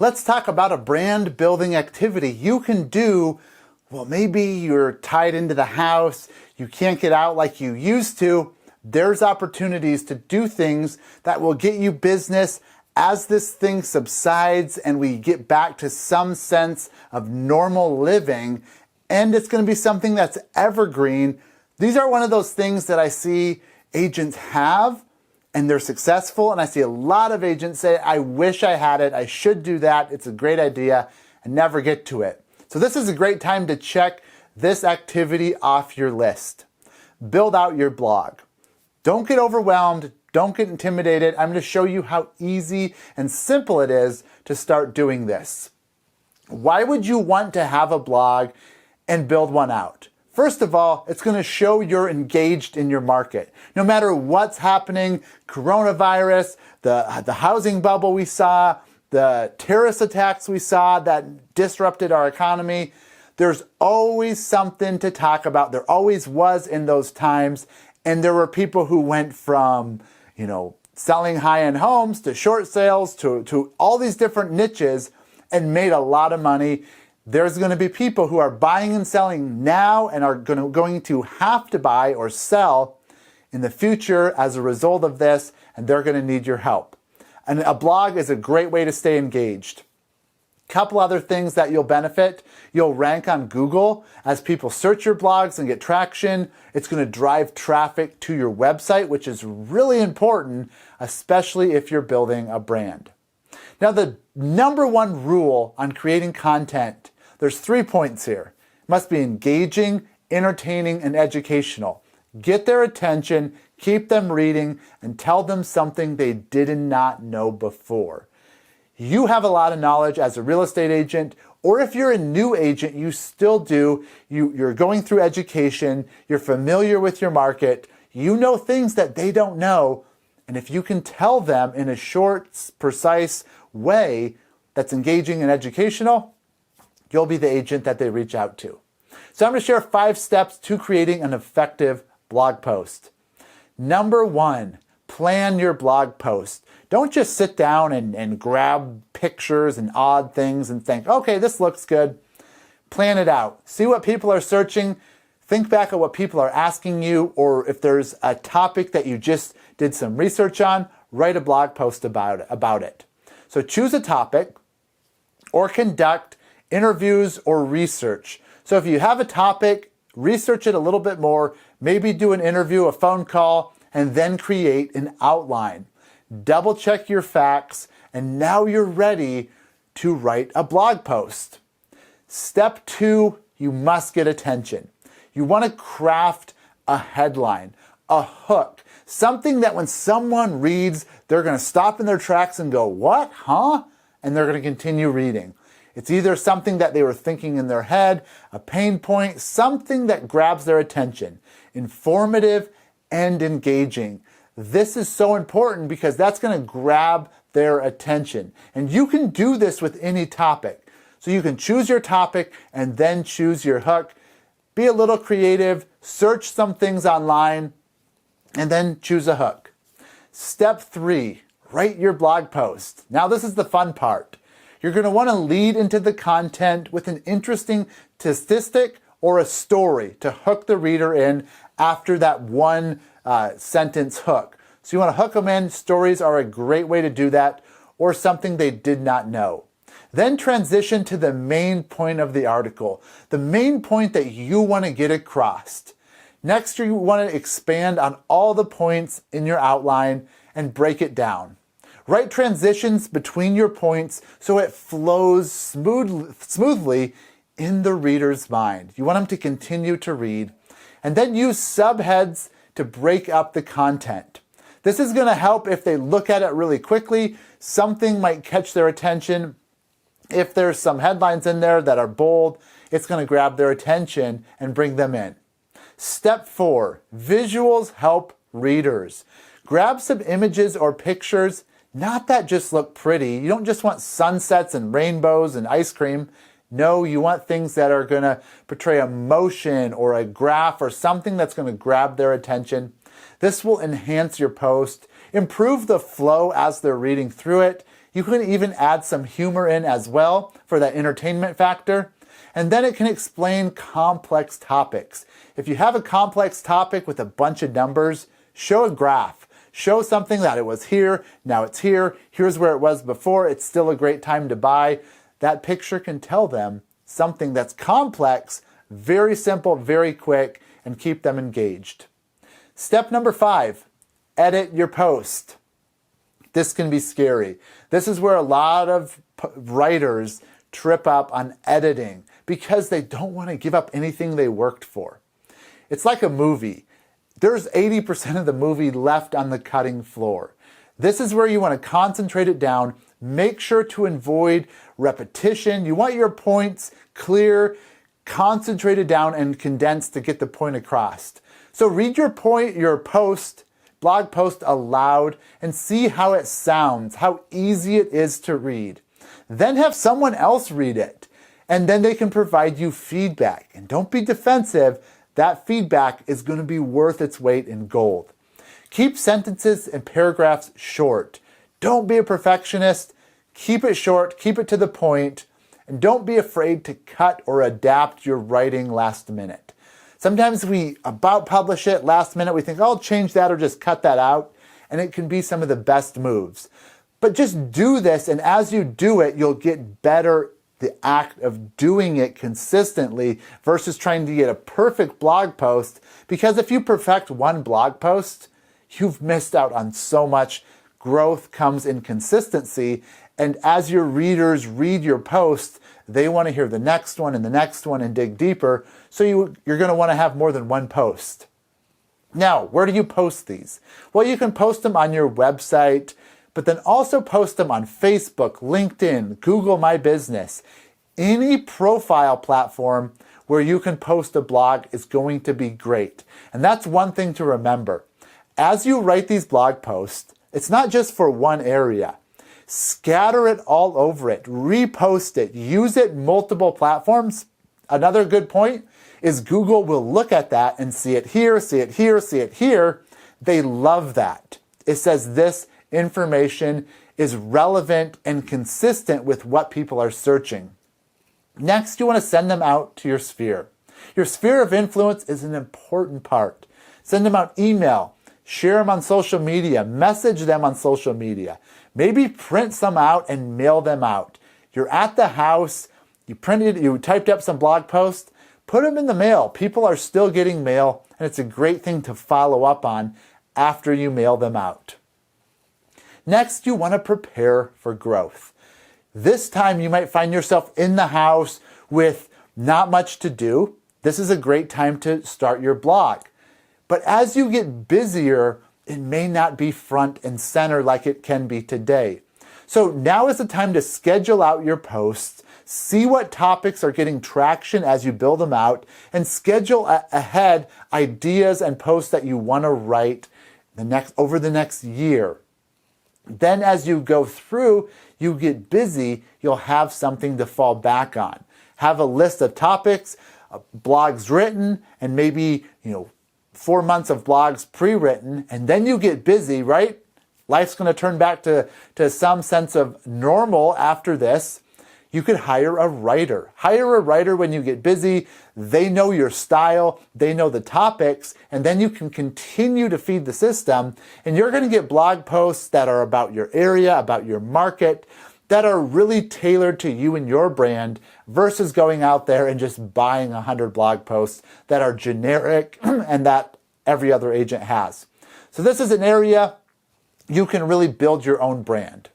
Let's talk about a brand building activity you can do. Well, maybe you're tied into the house, you can't get out like you used to. There's opportunities to do things that will get you business as this thing subsides and we get back to some sense of normal living. And it's going to be something that's evergreen. These are one of those things that I see agents have and they're successful. And I see a lot of agents say, I wish I had it. I should do that. It's a great idea, and never get to it. So this is a great time to check this activity off your list. Build out your blog. Don't get overwhelmed. Don't get intimidated. I'm going to show you how easy and simple it is to start doing this. Why would you want to have a blog and build one out? First of all, it's going to show you're engaged in your market. No matter what's happening, coronavirus, the housing bubble we saw, the terrorist attacks we saw that disrupted our economy, there's always something to talk about. There always was in those times. And there were people who went from, selling high-end homes to short sales to all these different niches and made a lot of money. There's going to be people who are buying and selling now and are going to have to buy or sell in the future as a result of this, and they're going to need your help. And a blog is a great way to stay engaged. Couple other things that you'll benefit. You'll rank on Google as people search your blogs and get traction. It's going to drive traffic to your website, which is really important, especially if you're building a brand. Now, the number one rule on creating content, there's 3 points here. It must be engaging, entertaining, and educational. Get their attention, keep them reading, and tell them something they did not know before. You have a lot of knowledge as a real estate agent, or if you're a new agent, you still do. You're going through education, you're familiar with your market, you know things that they don't know, and if you can tell them in a short, precise way that's engaging and educational, you'll be the agent that they reach out to. So I'm going to share 5 steps to creating an effective blog post. Number 1, plan your blog post. Don't just sit down and grab pictures and odd things and think, okay, this looks good. Plan it out. See what people are searching. Think back at what people are asking you, or if there's a topic that you just did some research on, write a blog post about it. So choose a topic or conduct interviews or research. So if you have a topic, research it a little bit more, maybe do an interview, a phone call, and then create an outline. Double check your facts, and now you're ready to write a blog post. Step 2, you must get attention. You want to craft a headline, a hook, something that when someone reads, they're going to stop in their tracks and go, what, huh? And they're going to continue reading. It's either something that they were thinking in their head, a pain point, something that grabs their attention, informative and engaging. This is so important because that's going to grab their attention. And you can do this with any topic. So you can choose your topic and then choose your hook. Be a little creative, search some things online, and then choose a hook. Step 3, write your blog post. Now this is the fun part. You're going to want to lead into the content with an interesting statistic or a story to hook the reader in after that one sentence hook. So you want to hook them in. Stories are a great way to do that, or something they did not know. Then transition to the main point of the article, the main point that you want to get across. Next, you want to expand on all the points in your outline and break it down. Write transitions between your points so it flows smoothly in the reader's mind. You want them to continue to read. And then use subheads to break up the content. This is going to help if they look at it really quickly. Something might catch their attention. If there's some headlines in there that are bold, it's going to grab their attention and bring them in. Step 4, visuals help readers. Grab some images or pictures, not that just look pretty. You don't just want sunsets and rainbows and ice cream. No, you want things that are going to portray emotion or a graph or something that's going to grab their attention. This will enhance your post, improve the flow as they're reading through it, You can even add some humor in as well for that entertainment factor. And then it can explain complex topics. If you have a complex topic with a bunch of numbers, show a graph. Show something that it was here, now it's here, here's where it was before, it's still a great time to buy. That picture can tell them something that's complex, very simple, very quick, and keep them engaged. Step number 5, edit your post. This can be scary. This is where a lot of writers trip up on editing because they don't want to give up anything they worked for. It's like a movie. There's 80% of the movie left on the cutting floor. This is where you want to concentrate it down. Make sure to avoid repetition. You want your points clear, concentrated down, and condensed to get the point across. So read your blog post aloud and see how it sounds, how easy it is to read. Then have someone else read it, and then they can provide you feedback. And don't be defensive. That feedback is going to be worth its weight in gold. Keep sentences and paragraphs short. Don't be a perfectionist. Keep it short, keep it to the point, and don't be afraid to cut or adapt your writing last minute. Sometimes we about publish it last minute, we think, oh, I'll change that or just cut that out, and it can be some of the best moves. But just do this, and as you do it, you'll get better the act of doing it consistently versus trying to get a perfect blog post, because if you perfect one blog post, you've missed out on so much. Growth comes in consistency, and as your readers read your post, they want to hear the next one and the next one and dig deeper, so you're going to want to have more than one post. Now, where do you post these? Well, you can post them on your website, but then also post them on Facebook, LinkedIn, Google My Business. Any profile platform where you can post a blog is going to be great. And that's one thing to remember. As you write these blog posts, it's not just for one area. Scatter it all over it, repost it, use it multiple platforms. Another good point is Google will look at that and see it here, see it here, see it here. They love that. It says this information is relevant and consistent with what people are searching. Next, you want to send them out to your sphere. Your sphere of influence is an important part. Send them out email, share them on social media, message them on social media. Maybe print some out and mail them out. You're at the house, you typed up some blog posts, put them in the mail. People are still getting mail, and it's a great thing to follow up on after you mail them out. Next, you want to prepare for growth. This time you might find yourself in the house with not much to do. This is a great time to start your blog. But as you get busier, it may not be front and center like it can be today. So now is the time to schedule out your posts, see what topics are getting traction as you build them out, and schedule ahead ideas and posts that you want to write over the next year. Then as you go through, you get busy, you'll have something to fall back on. Have a list of topics, blogs written, and maybe 4 months of blogs pre-written, and then you get busy, right? Life's going to turn back to some sense of normal after this. You could hire a writer. Hire a writer when you get busy. They know your style, they know the topics, and then you can continue to feed the system, and you're going to get blog posts that are about your area, about your market, that are really tailored to you and your brand versus going out there and just buying 100 blog posts that are generic and that every other agent has. So this is an area you can really build your own brand.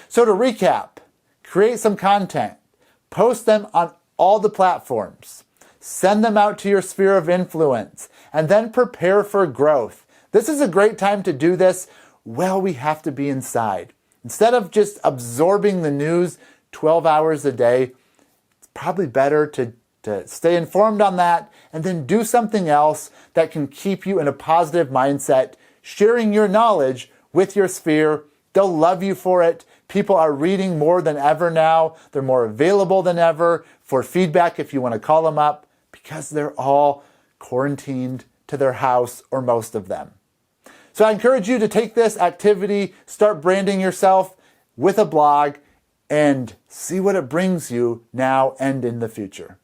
So to recap, create some content, post them on all the platforms, send them out to your sphere of influence, and then prepare for growth. This is a great time to do this while we have to be inside. Instead of just absorbing the news 12 hours a day, it's probably better to stay informed on that and then do something else that can keep you in a positive mindset, sharing your knowledge with your sphere. They'll love you for it. People are reading more than ever now. They're more available than ever for feedback if you want to call them up, because they're all quarantined to their house, or most of them. So I encourage you to take this activity, start branding yourself with a blog and see what it brings you now and in the future.